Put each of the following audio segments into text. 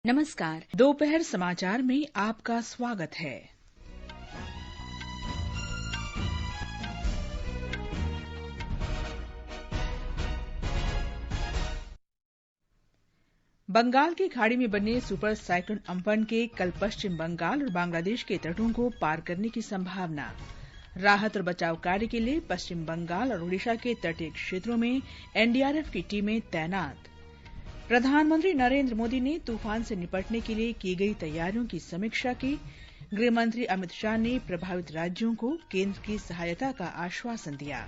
नमस्कार। दोपहर समाचार में आपका स्वागत है। बंगाल की खाड़ी में बने सुपर साइक्लोन अम्पन के कल पश्चिम बंगाल और बांग्लादेश के तटों को पार करने की संभावना। राहत और बचाव कार्य के लिए पश्चिम बंगाल और ओडिशा के तटीय क्षेत्रों में एनडीआरएफ की टीमें तैनात। प्रधानमंत्री नरेंद्र मोदी ने तूफान से निपटने के लिए की गई तैयारियों की समीक्षा की। गृहमंत्री अमित शाह ने प्रभावित राज्यों को केंद्र की सहायता का आश्वासन दिया।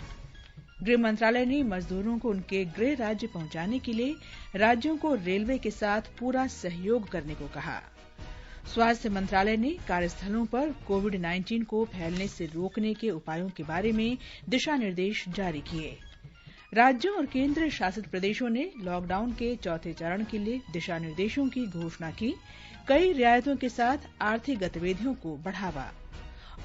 गृह मंत्रालय ने मजदूरों को उनके गृह राज्य पहुंचाने के लिए राज्यों को रेलवे के साथ पूरा सहयोग करने को कहा। स्वास्थ्य मंत्रालय ने कार्यस्थलों पर कोविड-19 को फैलने से रोकने के उपायों के बारे में दिशा निर्देश जारी किए। राज्यों और केंद्र शासित प्रदेशों ने लॉकडाउन के चौथे चरण के लिए दिशा निर्देशों की घोषणा की। कई रियायतों के साथ आर्थिक गतिविधियों को बढ़ावा।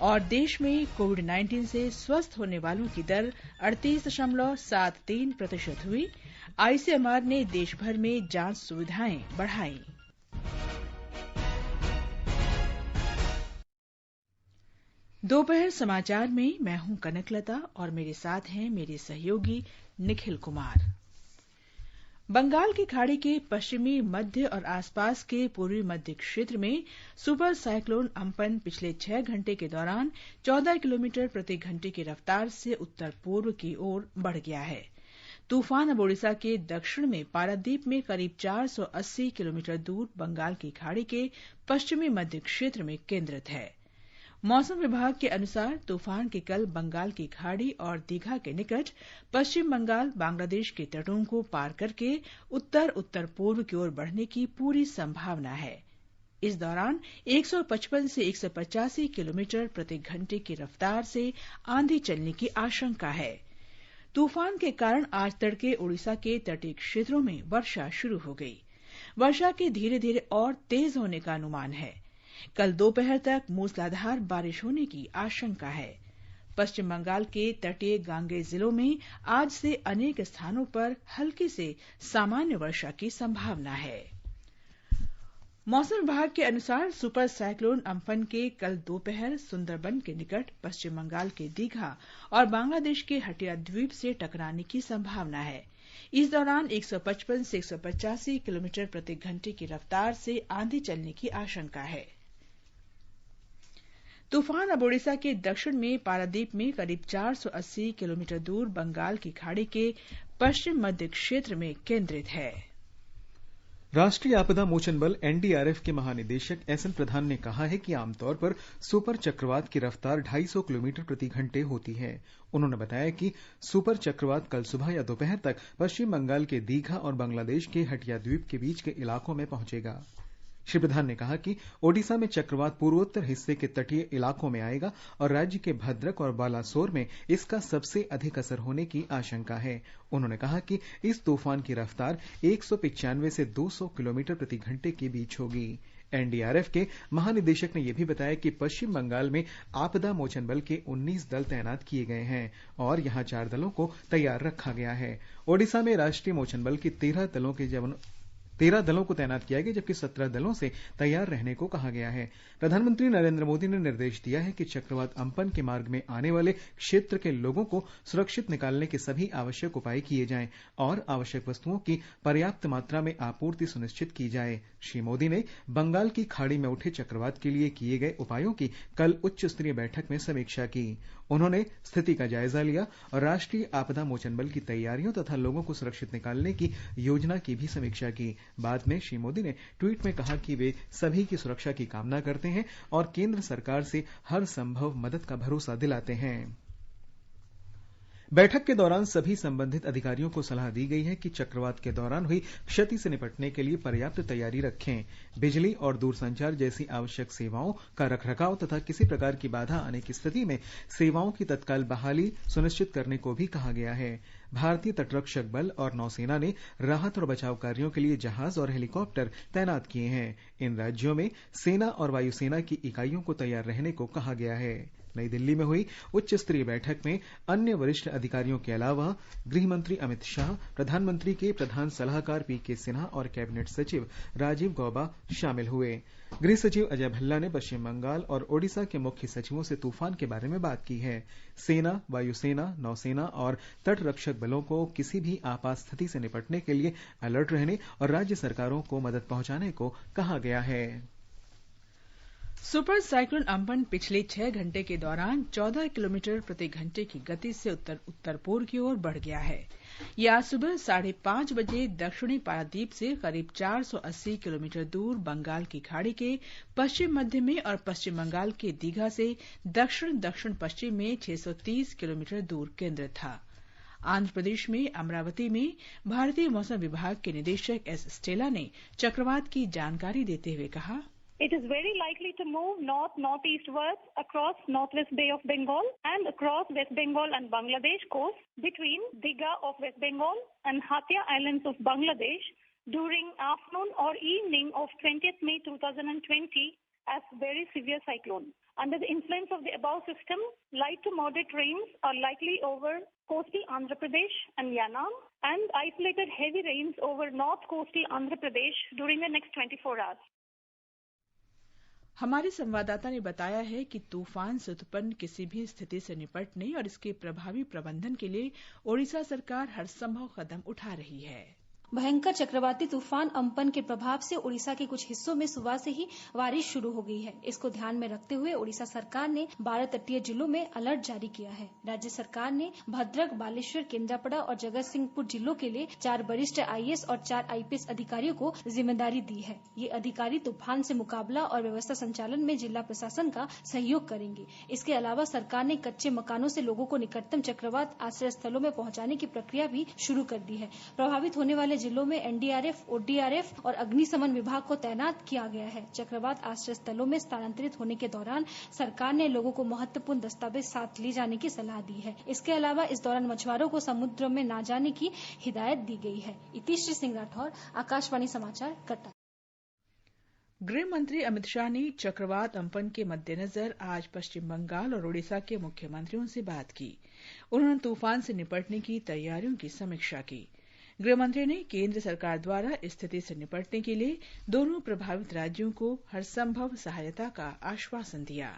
और देश में कोविड-19 से स्वस्थ होने वालों की दर 38.73% हुई। आईसीएमआर ने देश भर में जांच सुविधाएं बढ़ाई। दोपहर समाचार में मैं हूं कनकलता और मेरे साथ हैं मेरे सहयोगी निखिल कुमार। बंगाल की खाड़ी के पश्चिमी, मध्य और आसपास के पूर्वी मध्य क्षेत्र में सुपर साइक्लोन अम्पन पिछले 6 घंटे के दौरान 14 किलोमीटर प्रति घंटे की रफ्तार से उत्तर पूर्व की ओर बढ़ गया है। तूफान अब ओडिशा के दक्षिण में पारादीप में करीब 480 किलोमीटर दूर बंगाल की खाड़ी के पश्चिमी मध्य क्षेत्र में केंद्रित है। मौसम विभाग के अनुसार तूफान के कल बंगाल की खाड़ी और दीघा के निकट पश्चिम बंगाल, बांग्लादेश के तटों को पार करके उत्तर उत्तर पूर्व की ओर बढ़ने की पूरी संभावना है। इस दौरान 155 से 185 किलोमीटर प्रति घंटे की रफ्तार से आंधी चलने की आशंका है। तूफान के कारण आज तड़के ओडिशा के तटीय क्षेत्रों में वर्षा शुरू हो गई। वर्षा के धीरे धीरे और तेज होने का अनुमान है। कल दोपहर तक मूसलाधार बारिश होने की आशंका है। पश्चिम बंगाल के तटीय गांगेय जिलों में आज से अनेक स्थानों पर हल्की से सामान्य वर्षा की संभावना है। मौसम विभाग के अनुसार सुपर साइक्लोन अम्पन के कल दोपहर सुंदरबन के निकट पश्चिम बंगाल के दीघा और बांग्लादेश के हटिया द्वीप से टकराने की संभावना है। इस दौरान 155 से 185 किलोमीटर प्रति घंटे की रफ्तार से आंधी चलने की आशंका है। तूफान अब ओडिशा के दक्षिण में पारादीप में करीब 480 किलोमीटर दूर बंगाल की खाड़ी के पश्चिम मध्य क्षेत्र में केंद्रित है। राष्ट्रीय आपदा मोचन बल एनडीआरएफ के महानिदेशक एसएन प्रधान ने कहा है कि आमतौर पर सुपर चक्रवात की रफ्तार 250 किलोमीटर प्रति घंटे होती है। उन्होंने बताया कि सुपर चक्रवात कल सुबह या दोपहर तक पश्चिम बंगाल के दीघा और बांग्लादेश के हटिया द्वीप के बीच के इलाकों में पहुंचेगा। श्री प्रधान ने कहा कि ओडिशा में चक्रवात पूर्वोत्तर हिस्से के तटीय इलाकों में आएगा और राज्य के भद्रक और बालासोर में इसका सबसे अधिक असर होने की आशंका है। उन्होंने कहा कि इस तूफान की रफ्तार 195 से 200 किलोमीटर प्रति घंटे के बीच होगी। एनडीआरएफ के महानिदेशक ने यह भी बताया कि पश्चिम बंगाल में आपदा मोचन बल के 19 दल तैनात किए गए हैं और यहां 4 दलों को तैयार रखा गया है। ओडिशा में राष्ट्रीय मोचन बल की 13 दलों को तैनात किया गया, जबकि 17 दलों से तैयार रहने को कहा गया है। प्रधानमंत्री नरेंद्र मोदी ने निर्देश दिया है कि चक्रवात अम्पन के मार्ग में आने वाले क्षेत्र के लोगों को सुरक्षित निकालने के सभी आवश्यक उपाय किए जाएं और आवश्यक वस्तुओं की पर्याप्त मात्रा में आपूर्ति सुनिश्चित की जाए। श्री मोदी ने बंगाल की खाड़ी में उठे चक्रवात के लिए किए गए उपायों की कल उच्च स्तरीय बैठक में समीक्षा की। उन्होंने स्थिति का जायजा लिया और राष्ट्रीय आपदा मोचन बल की तैयारियों तथा लोगों को सुरक्षित निकालने की योजना की भी समीक्षा की। बाद में श्री मोदी ने ट्वीट में कहा कि वे सभी की सुरक्षा की कामना करते हैं और केंद्र सरकार से हर संभव मदद का भरोसा दिलाते हैं। बैठक के दौरान सभी संबंधित अधिकारियों को सलाह दी गई है कि चक्रवात के दौरान हुई क्षति से निपटने के लिए पर्याप्त तैयारी रखें। बिजली और दूरसंचार जैसी आवश्यक सेवाओं का रखरखाव तथा किसी प्रकार की बाधा आने की स्थिति में सेवाओं की तत्काल बहाली सुनिश्चित करने को भी कहा गया है। भारतीय तटरक्षक बल और नौसेना ने राहत और बचाव कार्यों के लिए जहाज और हेलीकॉप्टर तैनात किए हैं। इन राज्यों में सेना और वायुसेना की इकाइयों को तैयार रहने को कहा गया है। नई दिल्ली में हुई उच्च स्तरीय बैठक में अन्य वरिष्ठ अधिकारियों के अलावा गृह मंत्री अमित शाह, प्रधानमंत्री के प्रधान सलाहकार पीके सिन्हा और कैबिनेट सचिव राजीव गौबा शामिल हुए। गृह सचिव अजय भल्ला ने पश्चिम बंगाल और ओडिशा के मुख्य सचिवों से तूफान के बारे में बात की है। सेना, वायुसेना, नौसेना और तटरक्षक बलों को किसी भी आपात स्थिति से निपटने के लिए अलर्ट रहने और राज्य सरकारों को मदद पहुंचाने को कहा गया है। सुपर साइक्लोन अम्पन पिछले 6 घंटे के दौरान 14 किलोमीटर प्रति घंटे की गति से उत्तर पूर्व की ओर बढ़ गया है। यह आज सुबह 5:30 बजे दक्षिणी पारादीप से करीब 480 किलोमीटर दूर बंगाल की खाड़ी के पश्चिम मध्य में और पश्चिम बंगाल के दीघा से दक्षिण पश्चिम में 630 किलोमीटर दूर केंद्रित था। आंध्र प्रदेश में अमरावती में भारतीय मौसम विभाग के निदेशक एस स्टेला ने चक्रवात की जानकारी देते हुए कहा, It is very likely to move north-northeastwards across Northwest Bay of Bengal and across West Bengal and Bangladesh coast between Digha of West Bengal and Hatia Islands of Bangladesh during afternoon or evening of 20th May 2020 as very severe cyclone. Under the influence of the above system, light to moderate rains are likely over coastal Andhra Pradesh and Yanam and isolated heavy rains over north coastal Andhra Pradesh during the next 24 hours. हमारे संवाददाता ने बताया है कि तूफान से उत्पन्न किसी भी स्थिति से निपटने और इसके प्रभावी प्रबंधन के लिए ओडिशा सरकार हर संभव कदम उठा रही है। भयंकर चक्रवाती तूफान अम्पन के प्रभाव से ओडिशा के कुछ हिस्सों में सुबह से ही बारिश शुरू हो गई है। इसको ध्यान में रखते हुए ओडिशा सरकार ने 12 तटीय जिलों में अलर्ट जारी किया है। राज्य सरकार ने भद्रक, बालेश्वर, केंद्रापड़ा और जगत सिंहपुर जिलों के लिए 4 वरिष्ठ आईएएस और 4 आईपीएस अधिकारियों को जिम्मेदारी दी है। ये अधिकारी तूफान से मुकाबला और व्यवस्था संचालन में जिला प्रशासन का सहयोग करेंगे। इसके अलावा सरकार ने कच्चे मकानों से लोगों को निकटतम चक्रवात आश्रय स्थलों में पहुंचाने की प्रक्रिया भी शुरू कर दी है। प्रभावित होने वाले जिलों में एनडीआरएफ, ओडीआरएफ और अग्निशमन विभाग को तैनात किया गया है। चक्रवात आश्रय स्थलों में स्थानांतरित होने के दौरान सरकार ने लोगों को महत्वपूर्ण दस्तावेज साथ ले जाने की सलाह दी है। इसके अलावा इस दौरान मछुआरों को समुद्र में न जाने की हिदायत दी गई है। इतिश्री सिंह राठौर, आकाशवाणी समाचार, कटक। गृह मंत्री अमित शाह ने चक्रवात अम्पन के मद्देनजर आज पश्चिम बंगाल और ओडिशा के मुख्यमंत्रियों से बात की। उन्होंने तूफान से निपटने की तैयारियों की समीक्षा की। गृहमंत्री ने केंद्र सरकार द्वारा स्थिति से निपटने के लिए दोनों प्रभावित राज्यों को हर संभव सहायता का आश्वासन दिया।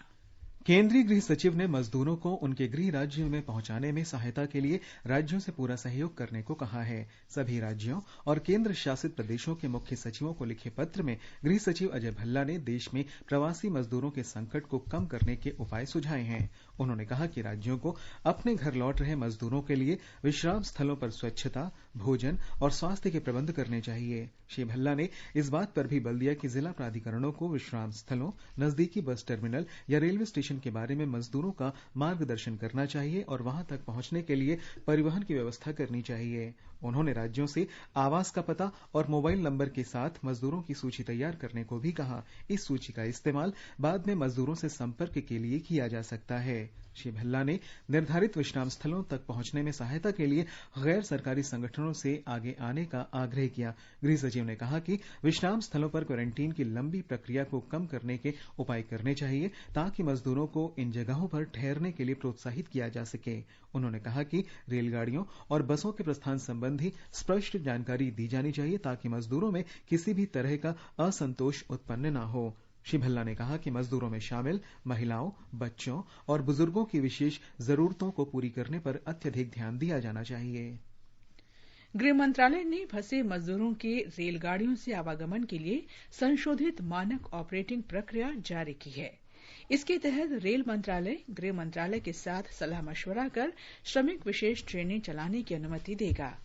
केंद्रीय गृह सचिव ने मजदूरों को उनके गृह राज्यों में पहुंचाने में सहायता के लिए राज्यों से पूरा सहयोग करने को कहा है। सभी राज्यों और केंद्र शासित प्रदेशों के मुख्य सचिवों को लिखे पत्र में गृह सचिव अजय भल्ला ने देश में प्रवासी मजदूरों के संकट को कम करने के उपाय सुझाए हैं। उन्होंने कहा कि राज्यों को अपने घर लौट रहे मजदूरों के लिए विश्राम स्थलों पर स्वच्छता, भोजन और स्वास्थ्य के प्रबंध करने चाहिए। श्री भल्ला ने इस बात पर भी बल दिया कि जिला प्राधिकरणों को विश्राम स्थलों, नजदीकी बस टर्मिनल या रेलवे स्टेशन के बारे में मजदूरों का मार्गदर्शन करना चाहिए और वहां तक पहुंचने के लिए परिवहन की व्यवस्था करनी चाहिए। उन्होंने राज्यों से आवास का पता और मोबाइल नंबर के साथ मजदूरों की सूची तैयार करने को भी कहा। इस सूची का इस्तेमाल बाद में मजदूरों से संपर्क के लिए किया जा सकता है। श्री भल्ला ने निर्धारित विश्राम स्थलों तक पहुंचने में सहायता के लिए गैर सरकारी संगठनों से आगे आने का आग्रह किया। गृह सचिव ने कहा कि विश्राम स्थलों पर क्वारंटीन की लंबी प्रक्रिया को कम करने के उपाय करने चाहिए ताकि मजदूरों को इन जगहों पर ठहरने के लिए प्रोत्साहित किया जा सके। उन्होंने कहा कि रेलगाड़ियों और बसों के प्रस्थान संबंधी स्पष्ट जानकारी दी जानी चाहिए ताकि मजदूरों में किसी भी तरह का असंतोष उत्पन्न न हो। श्री भल्ला ने कहा कि मजदूरों में शामिल महिलाओं, बच्चों और बुजुर्गों की विशेष जरूरतों को पूरी करने पर अत्यधिक ध्यान दिया जाना चाहिए। गृह मंत्रालय ने फंसे मजदूरों के रेलगाड़ियों से आवागमन के लिए संशोधित मानक ऑपरेटिंग प्रक्रिया जारी की है। इसके तहत रेल मंत्रालय गृह मंत्रालय के साथ सलाह मशवरा कर श्रमिक विशेष ट्रेनें चलाने की अनुमति देगा।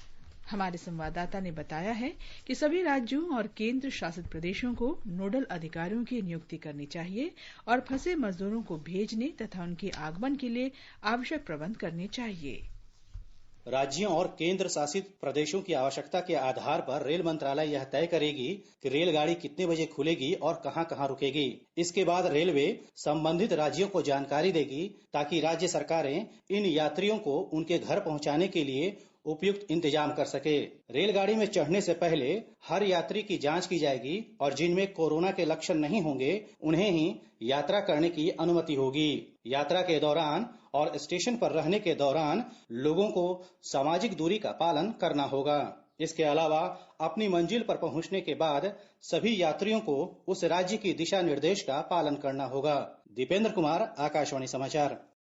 हमारे संवाददाता ने बताया है कि सभी राज्यों और केंद्र शासित प्रदेशों को नोडल अधिकारियों की नियुक्ति करनी चाहिए और फंसे मजदूरों को भेजने तथा उनके आगमन के लिए आवश्यक प्रबंध करने चाहिए। राज्यों और केंद्र शासित प्रदेशों की आवश्यकता के आधार पर रेल मंत्रालय यह तय करेगी कि रेलगाड़ी कितने बजे खुलेगी और कहां रुकेगी। इसके बाद रेलवे संबंधित राज्यों को जानकारी देगी ताकि राज्य सरकारें इन यात्रियों को उनके घर पहुंचाने के लिए उपयुक्त इंतजाम कर सके। रेलगाड़ी में चढ़ने से पहले हर यात्री की जांच की जाएगी और जिनमें कोरोना के लक्षण नहीं होंगे उन्हें ही यात्रा करने की अनुमति होगी। यात्रा के दौरान और स्टेशन पर रहने के दौरान लोगों को सामाजिक दूरी का पालन करना होगा। इसके अलावा अपनी मंजिल पर पहुंचने के बाद सभी यात्रियों को उस राज्य की दिशा निर्देश का पालन करना होगा। दीपेंद्र कुमार, आकाशवाणी समाचार।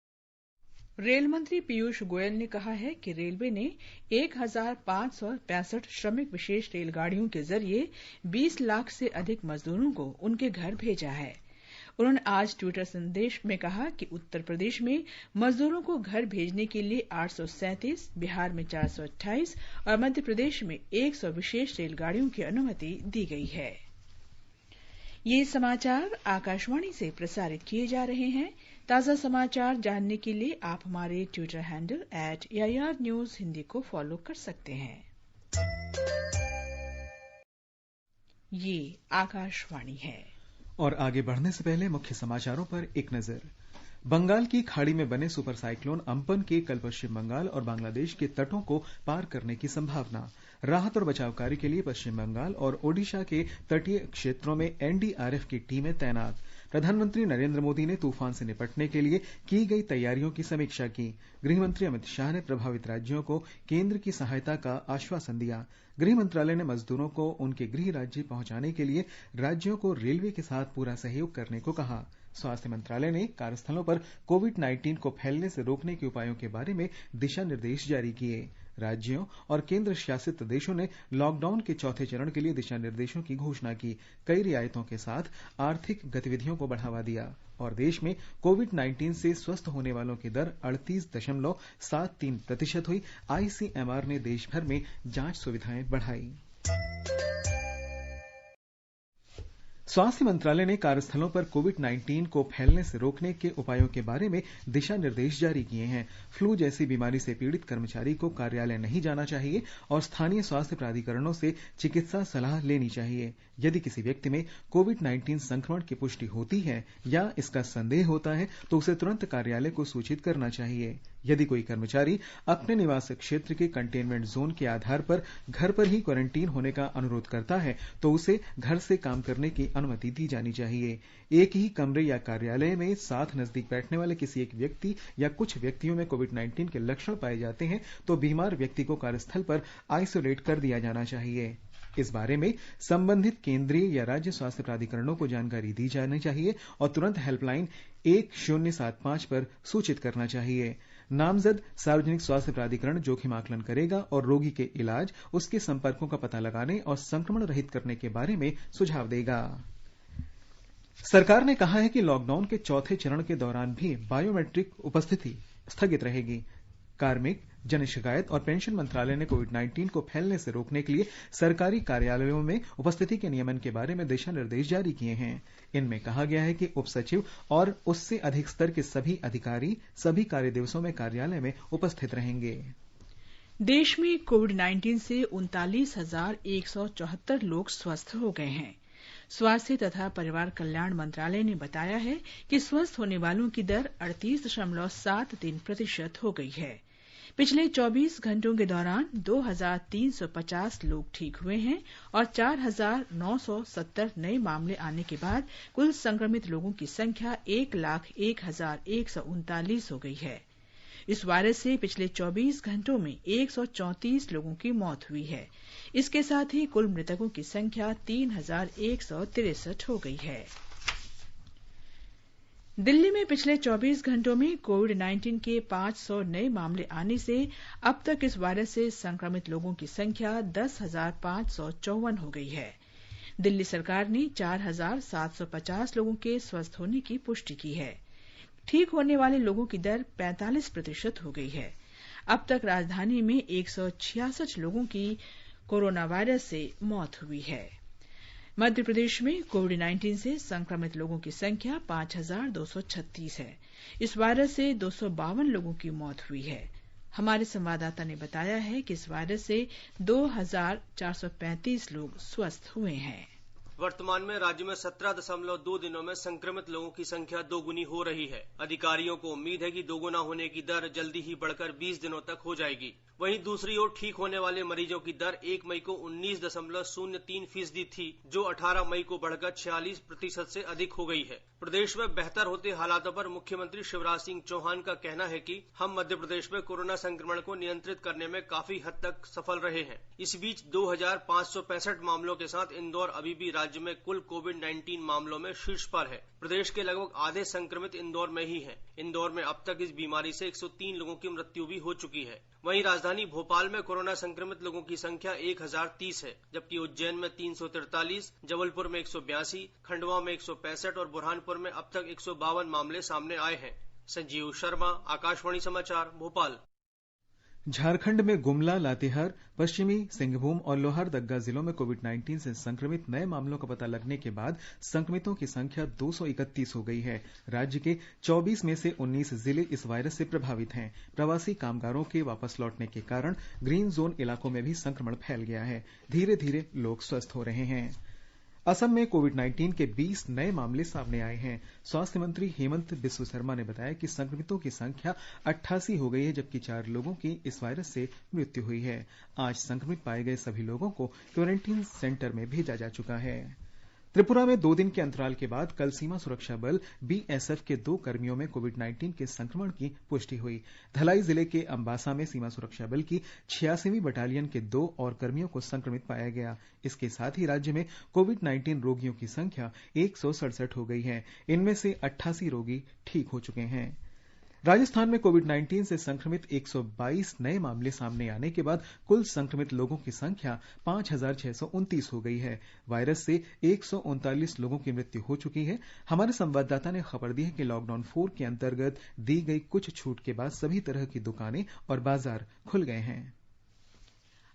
रेल मंत्री पीयूष गोयल ने कहा है कि रेलवे ने 1565 श्रमिक विशेष रेलगाड़ियों के जरिए 20 लाख से अधिक मजदूरों को उनके घर भेजा है। उन्होंने आज ट्विटर संदेश में कहा कि उत्तर प्रदेश में मजदूरों को घर भेजने के लिए 837, बिहार में 428 और मध्य प्रदेश में 100 विशेष रेलगाड़ियों की अनुमति दी गई है। ये समाचार आकाशवाणी से प्रसारित किए जा रहे हैं। ताजा समाचार जानने के लिए आप हमारे Twitter handle @AIR News Hindi को फॉलो कर सकते हैं। ये आकाशवाणी है। और आगे बढ़ने से पहले मुख्य समाचारों पर एक नजर। बंगाल की खाड़ी में बने सुपर साइक्लोन अम्पन के कल पश्चिम बंगाल और बांग्लादेश के तटों को पार करने की संभावना। राहत और बचाव कार्य के लिए पश्चिम बंगाल और ओडिशा के तटीय क्षेत्रों में एनडीआरएफ की टीमें तैनात। प्रधानमंत्री नरेंद्र मोदी ने तूफान से निपटने के लिए की गई तैयारियों की समीक्षा की। गृहमंत्री अमित शाह ने प्रभावित राज्यों को केंद्र की सहायता का आश्वासन दिया। गृह मंत्रालय ने मजदूरों को उनके गृह राज्य पहुंचाने के लिए राज्यों को रेलवे के साथ पूरा सहयोग करने को कहा। स्वास्थ्य मंत्रालय ने कार्यस्थलों पर कोविड-19 को फैलने से रोकने के उपायों के बारे में दिशा निर्देश जारी किए। राज्यों और केंद्र शासित प्रदेशों ने लॉकडाउन के चौथे चरण के लिए दिशा निर्देशों की घोषणा की। कई रियायतों के साथ आर्थिक गतिविधियों को बढ़ावा दिया और देश में कोविड-19 से स्वस्थ होने वालों की दर 38.73% हुई। आईसीएमआर ने देश भर में जांच सुविधाएं बढ़ाई। स्वास्थ्य मंत्रालय ने कार्यस्थलों पर कोविड-19 को फैलने से रोकने के उपायों के बारे में दिशा निर्देश जारी किए हैं। फ्लू जैसी बीमारी से पीड़ित कर्मचारी को कार्यालय नहीं जाना चाहिए और स्थानीय स्वास्थ्य प्राधिकरणों से चिकित्सा सलाह लेनी चाहिए। यदि किसी व्यक्ति में कोविड-19 संक्रमण की पुष्टि होती है या इसका संदेह होता है तो उसे तुरंत कार्यालय को सूचित करना चाहिए। यदि कोई कर्मचारी अपने निवास क्षेत्र के कंटेनमेंट जोन के आधार पर घर पर ही क्वारंटीन होने का अनुरोध करता है तो उसे घर से काम करने की अनुमति दी जानी चाहिए। एक ही कमरे या कार्यालय में साथ नजदीक बैठने वाले किसी एक व्यक्ति या कुछ व्यक्तियों में कोविड-19 के लक्षण पाए जाते हैं तो बीमार व्यक्ति को कार्यस्थल पर आइसोलेट कर दिया जाना चाहिए। इस बारे में संबंधित केंद्रीय या राज्य स्वास्थ्य प्राधिकरणों को जानकारी दी जानी चाहिए और तुरंत हेल्पलाइन 1075 पर सूचित करना चाहिए। नामजद सार्वजनिक स्वास्थ्य प्राधिकरण जोखिम आकलन करेगा और रोगी के इलाज, उसके संपर्कों का पता लगाने और संक्रमण रहित करने के बारे में सुझाव देगा। सरकार ने कहा है कि लॉकडाउन के चौथे चरण के दौरान भी बायोमेट्रिक उपस्थिति स्थगित रहेगी। कार्मिक, जन शिकायत और पेंशन मंत्रालय ने कोविड-19 को फैलने से रोकने के लिए सरकारी कार्यालयों में उपस्थिति के नियमन के बारे में दिशा निर्देश जारी किए हैं। इनमें कहा गया है कि उप सचिव और उससे अधिक स्तर के सभी अधिकारी सभी कार्य दिवसों में कार्यालय में उपस्थित रहेंगे। देश में कोविड-19 से 39,174 लोग स्वस्थ हो गए हैं। स्वास्थ्य तथा परिवार कल्याण मंत्रालय ने बताया है कि स्वस्थ होने वालों की दर 38.73% हो गई है। पिछले 24 घंटों के दौरान 2,350 लोग ठीक हुए हैं और 4,970 नए मामले आने के बाद कुल संक्रमित लोगों की संख्या 1,01,139 हो गई है। इस वायरस से पिछले 24 घंटों में 134 लोगों की मौत हुई है। इसके साथ ही कुल मृतकों की संख्या 3,163 हो गई है। दिल्ली में पिछले 24 घंटों में कोविड-19 के 500 नए मामले आने से अब तक इस वायरस से संक्रमित लोगों की संख्या 10,554 हो गई है। दिल्ली सरकार ने 4,750 लोगों के स्वस्थ होने की पुष्टि की है। ठीक होने वाले लोगों की दर 45% हो गई है। अब तक राजधानी में 166 लोगों की कोरोना वायरस से मौत हुई है। मध्य प्रदेश में कोविड-19 से संक्रमित लोगों की संख्या 5,236 है। इस वायरस से 252 लोगों की मौत हुई है। हमारे संवाददाता ने बताया है कि इस वायरस से 2,435 लोग स्वस्थ हुए हैं। वर्तमान में राज्य में 17.2 दिनों में संक्रमित लोगों की संख्या दोगुनी हो रही है। अधिकारियों को उम्मीद है कि दोगुना होने की दर जल्दी ही बढ़कर 20 दिनों तक हो जाएगी। वहीं दूसरी ओर ठीक होने वाले मरीजों की दर 1 मई को 19.03% थी, जो 18 मई को बढ़कर 46% से अधिक हो गई है। प्रदेश में बेहतर होते हालातों पर मुख्यमंत्री शिवराज सिंह चौहान का कहना है कि हम मध्य प्रदेश में कोरोना संक्रमण को नियंत्रित करने में काफी हद तक सफल रहे हैं। इस बीच 2565 मामलों के साथ इंदौर अभी भी राज्य में कुल कोविड-19 मामलों में शीर्ष पर है। प्रदेश के लगभग आधे संक्रमित इंदौर में ही हैं। इंदौर में अब तक इस बीमारी से 103 लोगों की मृत्यु भी हो चुकी है। वहीं राजधानी भोपाल में कोरोना संक्रमित लोगों की संख्या 1030 है, जबकि उज्जैन में 343, जबलपुर में 182, खंडवा में 165 और बुरहानपुर में अब तक 152 मामले सामने आए हैं। संजीव शर्मा, आकाशवाणी समाचार, भोपाल। झारखंड में गुमला, लातेहार, पश्चिमी सिंहभूम और लोहरदग्गा जिलों में कोविड-19 से संक्रमित नए मामलों का पता लगने के बाद संक्रमितों की संख्या 231 हो गई है। राज्य के 24 में से 19 जिले इस वायरस से प्रभावित हैं। प्रवासी कामगारों के वापस लौटने के कारण ग्रीन जोन इलाकों में भी संक्रमण फैल गया है। धीरे धीरे लोग स्वस्थ हो रहे हैं। असम में कोविड-19 के 20 नए मामले सामने आए हैं। स्वास्थ्य मंत्री हेमंत बिस्व शर्मा ने बताया कि संक्रमितों की संख्या 88 हो गई है, जबकि 4 लोगों की इस वायरस से मृत्यु हुई है। आज संक्रमित पाए गए सभी लोगों को क्वारंटीन सेंटर में भेजा जा चुका है। त्रिपुरा में 2 दिन के अंतराल के बाद कल सीमा सुरक्षा बल बीएसएफ के 2 कर्मियों में कोविड-19 के संक्रमण की पुष्टि हुई। धलाई जिले के अंबासा में सीमा सुरक्षा बल की 86वीं बटालियन के 2 और कर्मियों को संक्रमित पाया गया। इसके साथ ही राज्य में कोविड-19 रोगियों की संख्या 167 हो गई है। इनमें से 88 रोगी ठीक हो चुके हैं। राजस्थान में कोविड-19 से संक्रमित 122 नए मामले सामने आने के बाद कुल संक्रमित लोगों की संख्या 5629 हो गई है। वायरस से 139 लोगों की मृत्यु हो चुकी है। हमारे संवाददाता ने खबर दी है कि लॉकडाउन 4 के अंतर्गत दी गई कुछ छूट के बाद सभी तरह की दुकानें और बाजार खुल गए हैं।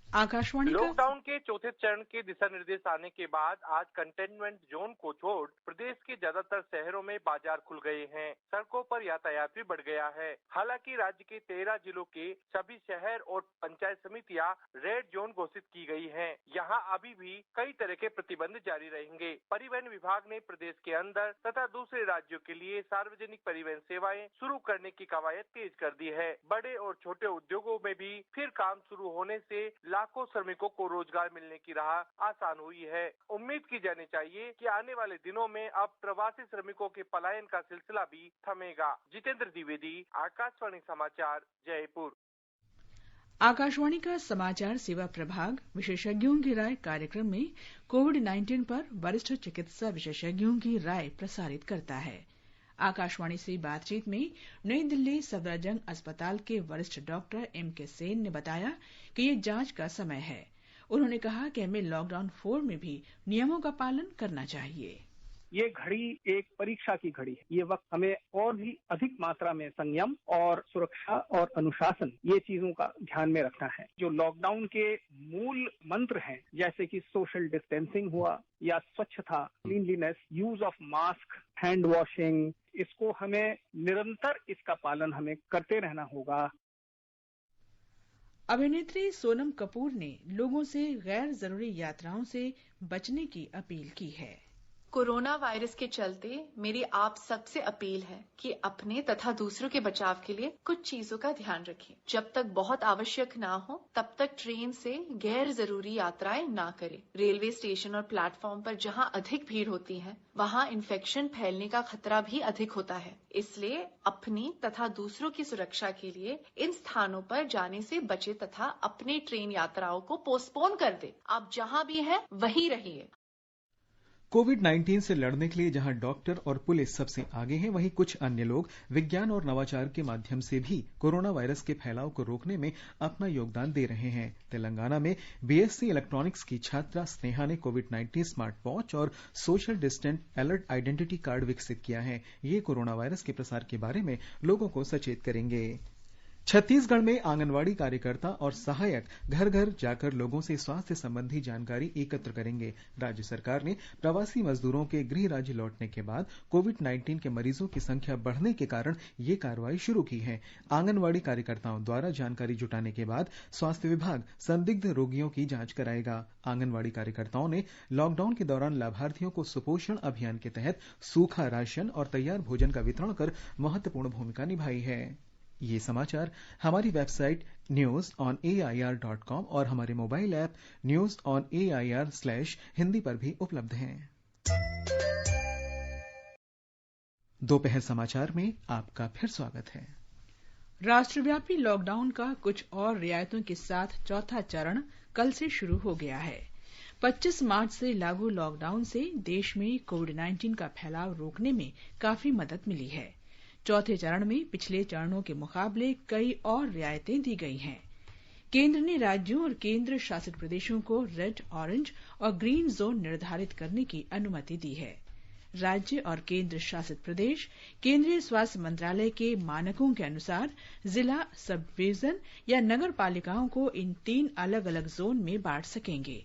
आकाशवाणी लॉकडाउन के चौथे चरण के दिशा निर्देश आने के बाद आज कंटेनमेंट जोन को छोड़ प्रदेश के ज्यादातर शहरों में बाजार खुल गए हैं। सड़कों पर यातायात भी बढ़ गया है। हालांकि राज्य के 13 जिलों के सभी शहर और पंचायत समितियां रेड जोन घोषित की गई हैं। यहां अभी भी कई तरह के प्रतिबंध जारी रहेंगे। परिवहन विभाग ने प्रदेश के अंदर तथा दूसरे राज्यों के लिए सार्वजनिक परिवहन सेवाएं शुरू करने की कवायद तेज कर दी है। बड़े और छोटे उद्योगों में भी फिर काम शुरू होने से लाखों श्रमिकों को रोजगार मिलने की राह आसान हुई है। उम्मीद की जानी चाहिए कि आने वाले दिनों में अब प्रवासी श्रमिकों के पलायन का सिलसिला भी थमेगा। जितेंद्र द्विवेदी, आकाशवाणी समाचार, जयपुर। आकाशवाणी का समाचार सेवा प्रभाग विशेषज्ञों की राय कार्यक्रम में कोविड-19 पर वरिष्ठ चिकित्सा विशेषज्ञों की राय प्रसारित करता है। आकाशवाणी से बातचीत में नई दिल्ली सफदरजंग अस्पताल के वरिष्ठ डॉक्टर एम.के. सेन ने बताया कि ये जांच का समय है। उन्होंने कहा कि हमें लॉकडाउन 4 में भी नियमों का पालन करना चाहिए। ये घड़ी एक परीक्षा की घड़ी है। ये वक्त हमें और भी अधिक मात्रा में संयम और सुरक्षा और अनुशासन, ये चीजों का ध्यान में रखना है। जो लॉकडाउन के मूल मंत्र हैं, जैसे कि सोशल डिस्टेंसिंग हुआ या स्वच्छता, cleanliness, use of mask, hand washing, इसको हमें निरंतर इसका पालन हमें करते रहना होगा। अभिनेत्री सोनम कपूर ने लोगों से गैर जरूरी यात्राओं से बचने की अपील की है। कोरोना वायरस के चलते मेरी आप सबसे अपील है कि अपने तथा दूसरों के बचाव के लिए कुछ चीजों का ध्यान रखें। जब तक बहुत आवश्यक ना हो तब तक ट्रेन से गैर जरूरी यात्राएं ना करें। रेलवे स्टेशन और प्लेटफॉर्म पर जहां अधिक भीड़ होती है वहां इन्फेक्शन फैलने का खतरा भी अधिक होता है। इसलिए अपनी तथा दूसरों की सुरक्षा के लिए इन स्थानों पर जाने से बचे तथा अपने ट्रेन यात्राओं को पोस्टपोन कर दे। आप जहां भी हैं वहीं रहिए। कोविड-19 से लड़ने के लिए जहां डॉक्टर और पुलिस सबसे आगे हैं, वहीं कुछ अन्य लोग विज्ञान और नवाचार के माध्यम से भी कोरोना वायरस के फैलाव को रोकने में अपना योगदान दे रहे हैं। तेलंगाना में बीएससी इलेक्ट्रॉनिक्स की छात्रा स्नेहा ने कोविड-19 स्मार्ट वॉच और social distance alert identity card विकसित किया है। ये कोरोना वायरस के प्रसार के बारे में लोगों को सचेत करेंगे। छत्तीसगढ़ में आंगनवाड़ी कार्यकर्ता और सहायक घर घर जाकर लोगों से स्वास्थ्य संबंधी जानकारी एकत्र करेंगे। राज्य सरकार ने प्रवासी मजदूरों के गृह राज्य लौटने के बाद कोविड-19 के मरीजों की संख्या बढ़ने के कारण ये कार्रवाई शुरू की है। आंगनवाड़ी कार्यकर्ताओं द्वारा जानकारी जुटाने के बाद स्वास्थ्य विभाग संदिग्ध रोगियों की जांच कराएगा। आंगनवाड़ी कार्यकर्ताओं ने लॉकडाउन के दौरान लाभार्थियों को सुपोषण अभियान के तहत सूखा राशन और तैयार भोजन का वितरण कर महत्वपूर्ण भूमिका निभाई है। ये समाचार हमारी वेबसाइट newsonair.com और हमारे मोबाइल ऐप newsonair/हिंदी पर भी उपलब्ध हैं। दोपहर समाचार में आपका फिर स्वागत है। राष्ट्रव्यापी लॉकडाउन का कुछ और रियायतों के साथ चौथा चरण कल से शुरू हो गया है। 25 मार्च से लागू लॉकडाउन से देश में कोविड-19 का फैलाव रोकने में काफी मदद मिली है। चौथे चरण में पिछले चरणों के मुकाबले कई और रियायतें दी गई हैं। केंद्र ने राज्यों और केंद्र शासित प्रदेशों को रेड, ऑरेंज और ग्रीन जोन निर्धारित करने की अनुमति दी है। राज्य और केंद्र शासित प्रदेश केंद्रीय स्वास्थ्य मंत्रालय के मानकों के अनुसार जिला, सब डिवीजन या नगर पालिकाओं को इन 3 अलग अलग जोन में बांट सकेंगे।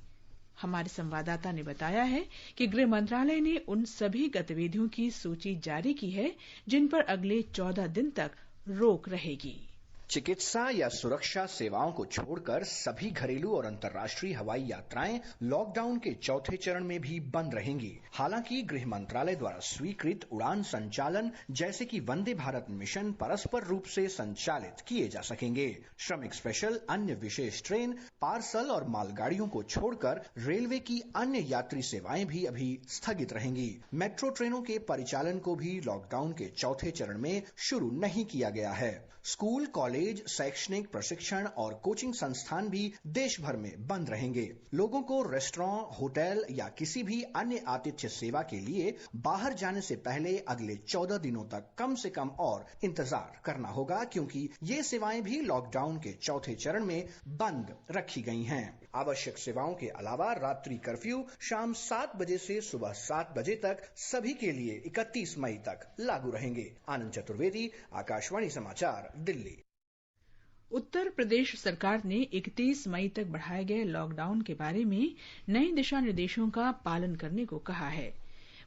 हमारे संवाददाता ने बताया है कि गृह मंत्रालय ने उन सभी गतिविधियों की सूची जारी की है जिन पर अगले 14 दिन तक रोक रहेगी। चिकित्सा या सुरक्षा सेवाओं को छोड़कर सभी घरेलू और अंतर्राष्ट्रीय हवाई यात्राएं लॉकडाउन के चौथे चरण में भी बंद रहेंगी। हालांकि गृह मंत्रालय द्वारा स्वीकृत उड़ान संचालन जैसे कि वंदे भारत मिशन परस्पर रूप से संचालित किए जा सकेंगे। श्रमिक स्पेशल, अन्य विशेष ट्रेन, पार्सल और मालगाड़ियों को छोड़कर रेलवे की अन्य यात्री सेवाएं भी अभी स्थगित रहेंगी। मेट्रो ट्रेनों के परिचालन को भी लॉकडाउन के चौथे चरण में शुरू नहीं किया गया है। स्कूल, कॉलेज, शैक्षणिक प्रशिक्षण और कोचिंग संस्थान भी देश भर में बंद रहेंगे। लोगों को रेस्टोरेंट, होटल या किसी भी अन्य आतिथ्य सेवा के लिए बाहर जाने से पहले अगले 14 दिनों तक कम से कम और इंतजार करना होगा, क्योंकि ये सेवाएं भी लॉकडाउन के चौथे चरण में बंद रखी गई हैं। आवश्यक सेवाओं के अलावा रात्रि कर्फ्यू शाम 7 बजे से सुबह 7 बजे तक सभी के लिए 31 मई तक लागू रहेंगे। आनंद चतुर्वेदी, आकाशवाणी समाचार, दिल्ली। उत्तर प्रदेश सरकार ने 31 मई तक बढ़ाए गए लॉकडाउन के बारे में नए दिशा निर्देशों का पालन करने को कहा है।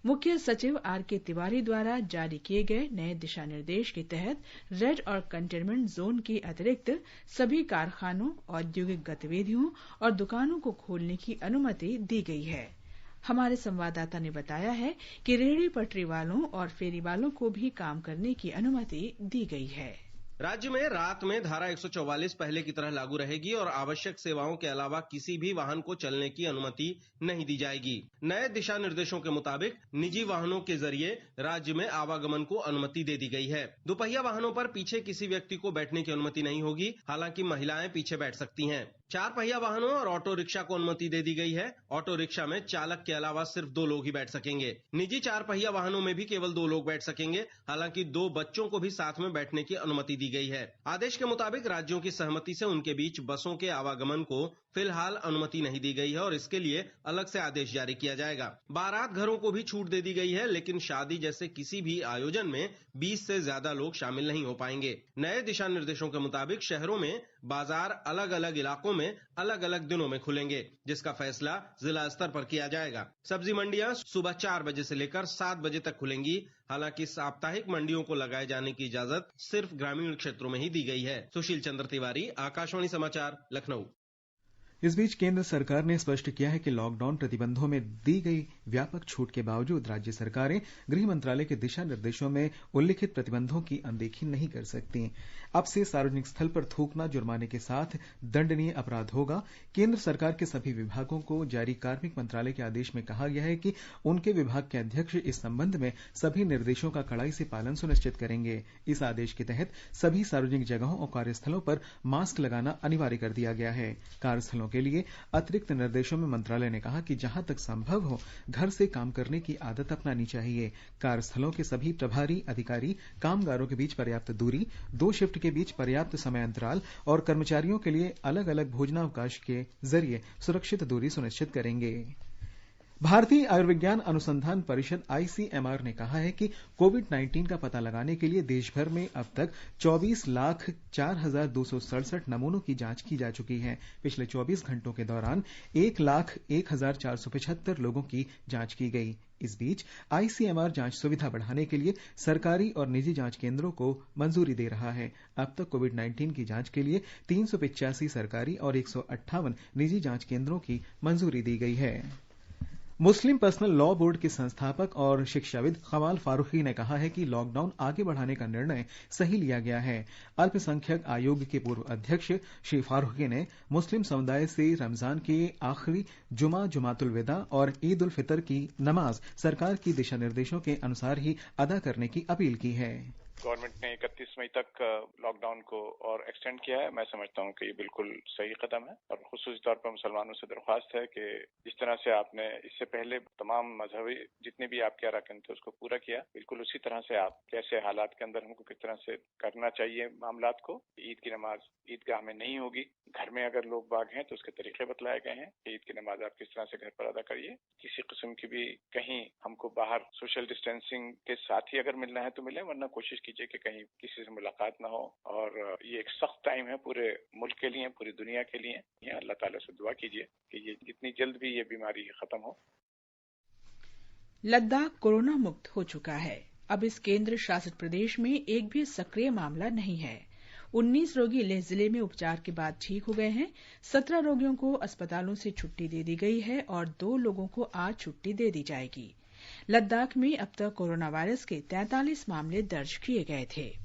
मुख्य सचिव आर.के. तिवारी द्वारा जारी किए गए नए दिशा निर्देश के तहत रेड और कंटेनमेंट जोन के अतिरिक्त सभी कारखानों, औद्योगिक गतिविधियों और दुकानों को खोलने की अनुमति दी गई है। हमारे संवाददाता ने बताया है कि रेहड़ी पटरी वालों और फेरी वालों को भी काम करने की अनुमति दी गई है। राज्य में रात में धारा 144 पहले की तरह लागू रहेगी और आवश्यक सेवाओं के अलावा किसी भी वाहन को चलने की अनुमति नहीं दी जाएगी। नए दिशा निर्देशों के मुताबिक निजी वाहनों के जरिए राज्य में आवागमन को अनुमति दे दी गई है। दोपहिया वाहनों पर पीछे किसी व्यक्ति को बैठने की अनुमति नहीं होगी, हालांकि महिलाएं पीछे बैठ सकती हैं। 4 पहिया वाहनों और ऑटो रिक्शा को अनुमति दे दी गई है। ऑटो रिक्शा में चालक के अलावा सिर्फ 2 लोग ही बैठ सकेंगे। निजी 4 पहिया वाहनों में भी केवल 2 लोग बैठ सकेंगे, हालांकि 2 बच्चों को भी साथ में बैठने की अनुमति दी गई है। आदेश के मुताबिक राज्यों की सहमति से उनके बीच बसों के आवागमन को फिलहाल अनुमति नहीं दी गई है और इसके लिए अलग से आदेश जारी किया जाएगा। बारात घरों को भी छूट दे दी गई है, लेकिन शादी जैसे किसी भी आयोजन में 20 से ज्यादा लोग शामिल नहीं हो पाएंगे। नए दिशा निर्देशों के मुताबिक शहरों में बाजार अलग अलग इलाकों में अलग अलग दिनों में खुलेंगे, जिसका फैसला जिला स्तर पर किया जाएगा। सब्जी मंडियां सुबह 4 बजे से लेकर 7 बजे तक खुलेंगी। हालांकि साप्ताहिक मंडियों को लगाए जाने की इजाजत सिर्फ ग्रामीण क्षेत्रों में ही दी गई है। सुशील चंद्र तिवारी, आकाशवाणी समाचार, लखनऊ। इस बीच केंद्र सरकार ने स्पष्ट किया है कि लॉकडाउन प्रतिबंधों में दी गई व्यापक छूट के बावजूद राज्य सरकारें गृह मंत्रालय के दिशा निर्देशों में उल्लिखित प्रतिबंधों की अनदेखी नहीं कर सकती। अब से सार्वजनिक स्थल पर थूकना जुर्माने के साथ दंडनीय अपराध होगा। केंद्र सरकार के सभी विभागों को जारी कार्मिक मंत्रालय के आदेश में कहा गया है कि उनके विभाग के अध्यक्ष इस संबंध में सभी निर्देशों का कड़ाई से पालन सुनिश्चित करेंगे। इस आदेश के तहत सभी सार्वजनिक जगहों और कार्यस्थलों पर मास्क लगाना अनिवार्य कर दिया गया है। कार्यस्थलों के लिए अतिरिक्त निर्देशों में मंत्रालय ने कहा कि जहां तक संभव हो घर से काम करने की आदत अपनानी चाहिए। कार्यस्थलों के सभी प्रभारी अधिकारी कामगारों के बीच पर्याप्त दूरी, 2 शिफ्ट के बीच पर्याप्त समय अंतराल और कर्मचारियों के लिए अलग अलग भोजनावकाश के जरिए सुरक्षित दूरी सुनिश्चित करेंगे। भारतीय आयुर्विज्ञान अनुसंधान परिषद ICMR ने कहा है कि कोविड-19 का पता लगाने के लिए देश भर में अब तक 24,04,267 नमूनों की जांच की जा चुकी है। पिछले 24 घंटों के दौरान 1,01,475 लोगों की जांच की गई। इस बीच ICMR जांच सुविधा बढ़ाने के लिए सरकारी और निजी जांच केंद्रों को मंजूरी दे रहा है। अब तक कोविड-19 की जांच के लिए 385 सरकारी और 158 निजी जांच केंद्रों की मंजूरी दी गई है। मुस्लिम पर्सनल लॉ बोर्ड के संस्थापक और शिक्षाविद कमाल फारूकी ने कहा है कि लॉकडाउन आगे बढ़ाने का निर्णय सही लिया गया है। अल्पसंख्यक आयोग के पूर्व अध्यक्ष श्री फारूकी ने मुस्लिम समुदाय से रमजान के आखिरी जुमातुल विदा और ईद उल फितर की नमाज सरकार की दिशा निर्देशों के अनुसार ही अदा करने की अपील की है। गवर्नमेंट ने 31 मई तक लॉकडाउन को और एक्सटेंड किया है। मैं समझता हूं कि ये बिल्कुल सही कदम है और खुसूसी तौर पर मुसलमानों से दरख्वास्त है कि जिस तरह से आपने इससे पहले तमाम मजहबी जितने भी आपके अरकान थे उसको पूरा किया, बिल्कुल उसी तरह से आप कैसे हालात के अंदर हमको किस तरह से करना चाहिए मामलात को। ईद की नमाज ईदगाह में नहीं होगी, घर में अगर लोग बाग हैं तो उसके तरीके बतलाए गए हैं। ईद की नमाज आप किस तरह से घर पर अदा करिए। किसी किस्म की भी कहीं हमको बाहर सोशल डिस्टेंसिंग के साथ ही अगर मिलना है तो मिले, वरना कोशिश कीजिए कि कहीं किसी से मुलाकात ना हो। और ये एक सख्त टाइम है पूरे मुल्क के लिए, पूरी दुनिया के लिए। अल्लाह ताला से दुआ कीजिए कि ये जितनी जल्द भी ये बीमारी खत्म हो। लद्दाख कोरोना मुक्त हो चुका है। अब इस केंद्र शासित प्रदेश में एक भी सक्रिय मामला नहीं है। 19 रोगी लेह जिले में उपचार के बाद ठीक हो गए हैं। 17 रोगियों को अस्पतालों से छुट्टी दे दी गई है और 2 लोगों को आज छुट्टी दे दी जाएगी। लद्दाख में अब तक कोरोना वायरस के 43 मामले दर्ज किए गए थे।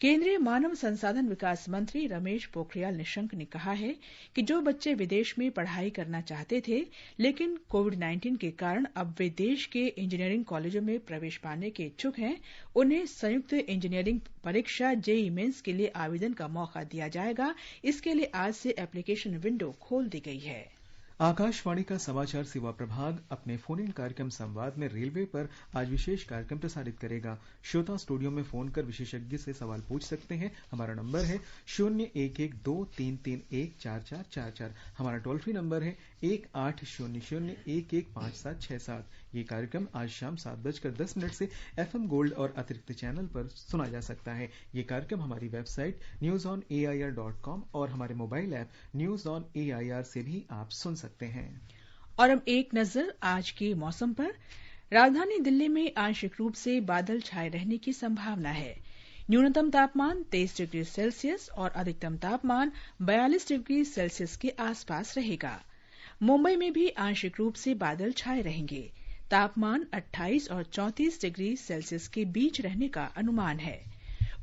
केंद्रीय मानव संसाधन विकास मंत्री रमेश पोखरियाल निशंक ने कहा है कि जो बच्चे विदेश में पढ़ाई करना चाहते थे लेकिन कोविड-19 के कारण अब वे देश के इंजीनियरिंग कॉलेजों में प्रवेश पाने के इच्छुक हैं, उन्हें संयुक्त इंजीनियरिंग परीक्षा जेईई मेंस के लिए आवेदन का मौका दिया जाएगा। इसके लिए आज से एप्लीकेशन विंडो खोल दी गई है। आकाशवाणी का समाचार सेवा प्रभाग अपने फोन इन कार्यक्रम संवाद में रेलवे पर आज विशेष कार्यक्रम प्रसारित करेगा। श्रोता स्टूडियो में फोन कर विशेषज्ञ से सवाल पूछ सकते हैं। हमारा नंबर है 0112331444। हमारा टोल फ्री नंबर है 1800115767। ये कार्यक्रम आज शाम 7:10 से FM गोल्ड और अतिरिक्त चैनल पर सुना जा सकता है। ये कार्यक्रम हमारी वेबसाइट newsonair.com और हमारे mobile app news on AIR से भी आप सुन सकते हैं। और अब एक नजर आज के मौसम पर। राजधानी दिल्ली में आंशिक रूप से बादल छाए रहने की संभावना है। न्यूनतम तापमान 23 डिग्री सेल्सियस और अधिकतम तापमान 42 डिग्री सेल्सियस के आसपास रहेगा। मुंबई में भी आंशिक रूप से बादल छाए रहेंगे। तापमान 28 और 34 डिग्री सेल्सियस के बीच रहने का अनुमान है।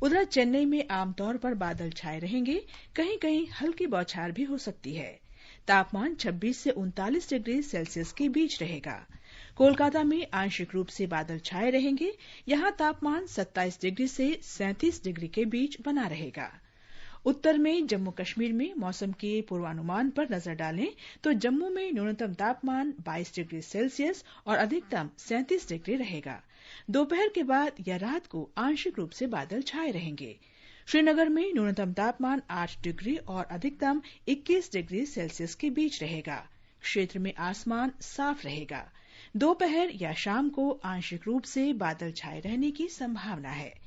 उधर चेन्नई में आमतौर पर बादल छाए रहेंगे, कहीं कहीं हल्की बौछार भी हो सकती है। तापमान 26 से 39 डिग्री सेल्सियस के बीच रहेगा। कोलकाता में आंशिक रूप से बादल छाए रहेंगे, यहां तापमान 27 डिग्री से 37 डिग्री के बीच बना रहेगा। उत्तर में जम्मू कश्मीर में मौसम के पूर्वानुमान पर नजर डालें तो जम्मू में न्यूनतम तापमान 22 डिग्री सेल्सियस और अधिकतम 37 डिग्री रहेगा। दोपहर के बाद या रात को आंशिक रूप से बादल छाए रहेंगे। श्रीनगर में न्यूनतम तापमान 8 डिग्री और अधिकतम 21 डिग्री सेल्सियस के बीच रहेगा। क्षेत्र में आसमान साफ रहेगा। दोपहर या शाम को आंशिक रूप से बादल छाए रहने की संभावना है।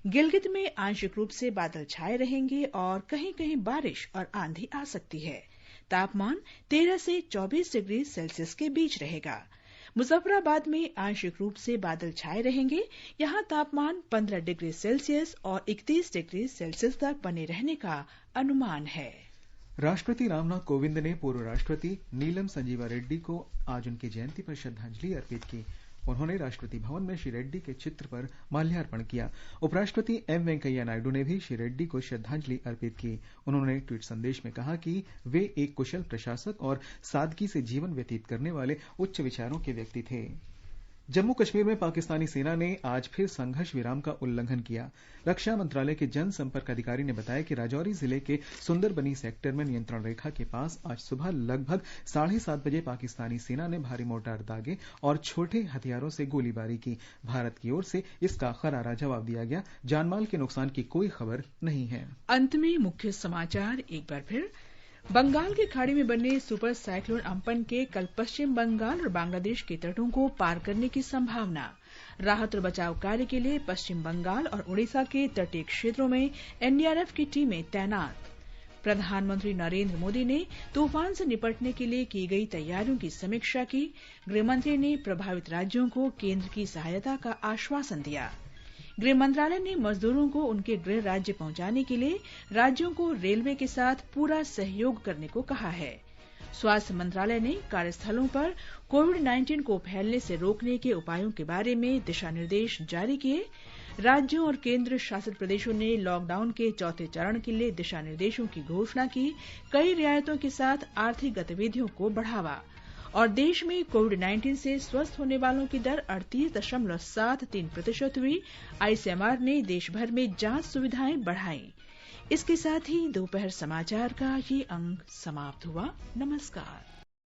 गिलगित में आंशिक रूप से बादल छाए रहेंगे और कहीं कहीं बारिश और आंधी आ सकती है। तापमान 13 से 24 डिग्री सेल्सियस के बीच रहेगा। मुजफ्फराबाद में आंशिक रूप से बादल छाए रहेंगे, यहां तापमान 15 डिग्री सेल्सियस और 31 डिग्री सेल्सियस तक बने रहने का अनुमान है। राष्ट्रपति रामनाथ कोविंद ने पूर्व राष्ट्रपति नीलम संजीवा रेड्डी को आज उनकी जयंती पर श्रद्धांजलि अर्पित की। उन्होंने राष्ट्रपति भवन में श्री रेड्डी के चित्र पर माल्यार्पण किया। उपराष्ट्रपति एम वेंकैया नायडू ने भी श्री रेड्डी को श्रद्धांजलि अर्पित की। उन्होंने ट्वीट संदेश में कहा कि वे एक कुशल प्रशासक और सादगी से जीवन व्यतीत करने वाले उच्च विचारों के व्यक्ति थे। जम्मू कश्मीर में पाकिस्तानी सेना ने आज फिर संघर्ष विराम का उल्लंघन किया। रक्षा मंत्रालय के जनसंपर्क अधिकारी ने बताया कि राजौरी जिले के सुंदरबनी सेक्टर में नियंत्रण रेखा के पास आज सुबह लगभग 7:30 बजे पाकिस्तानी सेना ने भारी मोर्टार दागे और छोटे हथियारों से गोलीबारी की। भारत की ओर से इसका करारा जवाब दिया गया। जानमाल के नुकसान की कोई खबर नहीं है। अंत में मुख्य समाचार एक बार फिर। बंगाल की खाड़ी में बने सुपर साइक्लोन अम्पन के कल पश्चिम बंगाल और बांग्लादेश के तटों को पार करने की संभावना। राहत और बचाव कार्य के लिए पश्चिम बंगाल और उड़ीसा के तटीय क्षेत्रों में एनडीआरएफ की टीमें तैनात। प्रधानमंत्री नरेंद्र मोदी ने तूफान से निपटने के लिए की गई तैयारियों की समीक्षा की। गृहमंत्री ने प्रभावित राज्यों को केंद्र की सहायता का आश्वासन दिया। गृह मंत्रालय ने मजदूरों को उनके गृह राज्य पहुंचाने के लिए राज्यों को रेलवे के साथ पूरा सहयोग करने को कहा है। स्वास्थ्य मंत्रालय ने कार्यस्थलों पर कोविड-19 को फैलने से रोकने के उपायों के बारे में दिशा निर्देश जारी किए। राज्यों और केंद्र शासित प्रदेशों ने लॉकडाउन के चौथे चरण के लिए दिशा निर्देशों की घोषणा की। कई रियायतों के साथ आर्थिक गतिविधियों को बढ़ावा। और देश में कोविड-19 से स्वस्थ होने वालों की दर 38.73% हुई। आईसीएमआर ने देश भर में जांच सुविधाएं बढ़ाई। इसके साथ ही दोपहर समाचार का ये अंक समाप्त हुआ। नमस्कार।